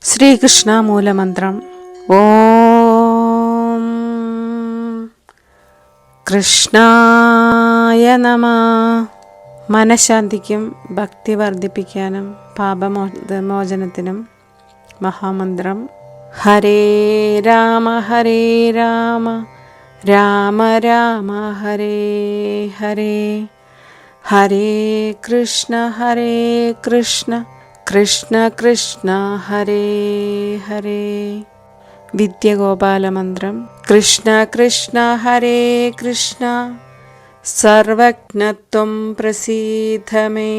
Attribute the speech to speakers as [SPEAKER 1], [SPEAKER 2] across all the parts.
[SPEAKER 1] ശ്രീകൃഷ്ണ മൂലമന്ത്രം. ഓം കൃഷ്ണായ നമഃ. മനഃശാന്തിക്കും ഭക്തി വർദ്ധിപ്പിക്കാനും പാപമോചനത്തിനും മഹാമന്ത്രം. ഹരേ രാമ ഹരേ രാമ രാമ രാമ ഹരേ ഹരേ, ഹരേ കൃഷ്ണ കൃഷ്ണ കൃഷ്ണ ഹരേ ഹരേ. വിദ്യഗോപാലമന്ത്രം. കൃഷ്ണ കൃഷ്ണ ഹരേ കൃഷ്ണ സർവജ്ഞത്വം പ്രസീദ മേ,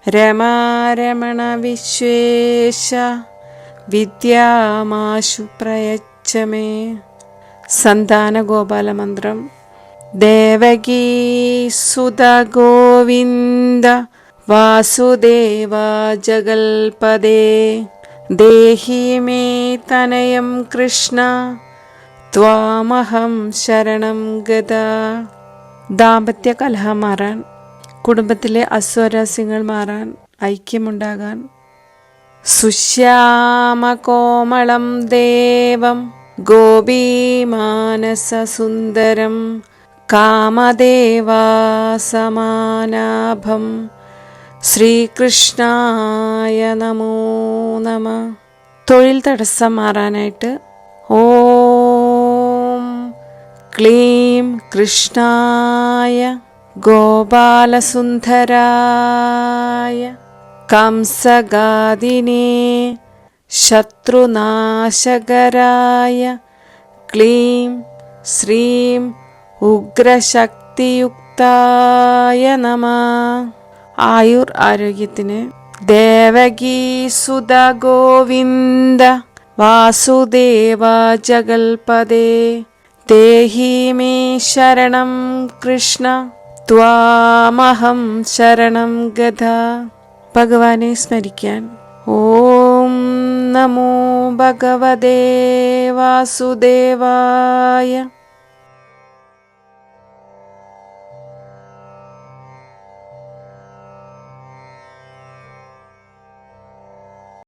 [SPEAKER 1] രമാരമണ വിശ്വേശ വിദ്യാമാശു പ്രയച്ഛ മേ. സന്താന ഗോപാലമന്ത്രം. ദേവകീ സുത ഗോവിന്ദ വാസുദേവ ജഗൽപദേ, ദേഹി മേ തനയം കൃഷ്ണ ത്വാമഹം ശരണം ഗതാ. ദാമ്പത്യ കലഹം മാറാൻ, കുടുംബത്തിലെ അസ്വാരസ്യങ്ങൾ മാറാൻ, ഐക്യമുണ്ടാകാൻ. സുശ്യാമകോമളം ദേവം ഗോപീമാനസസുന്ദരം കാമദേവാസമാനാഭം ശ്രീകൃഷ്ണായ നമോ നമ. തൊഴിൽ തടസ്സം മാറാനായിട്ട് ഓം ക്ലീം കൃഷ്ണായ ഗോപാലസുന്ദരായ കംസഗാദിനേ ശത്രുനാശകരായ ക്ലീം ശ്രീം ഉഗ്രശക്തിയുക്തായ നമഃ. ആയുർ ആരോഗ്യത്തിന് ദേവകീ സുത ഗോവിന്ദ വാസുദേവ ജഗൽപദേ, ദേഹി മേ ശരണം കൃഷ്ണ ത്വാമഹം ശരണം ഗതാ. ഭഗവാനെ സ്മരിക്കാൻ. ഓം നമോ ഭഗവതേ വാസുദേവായ.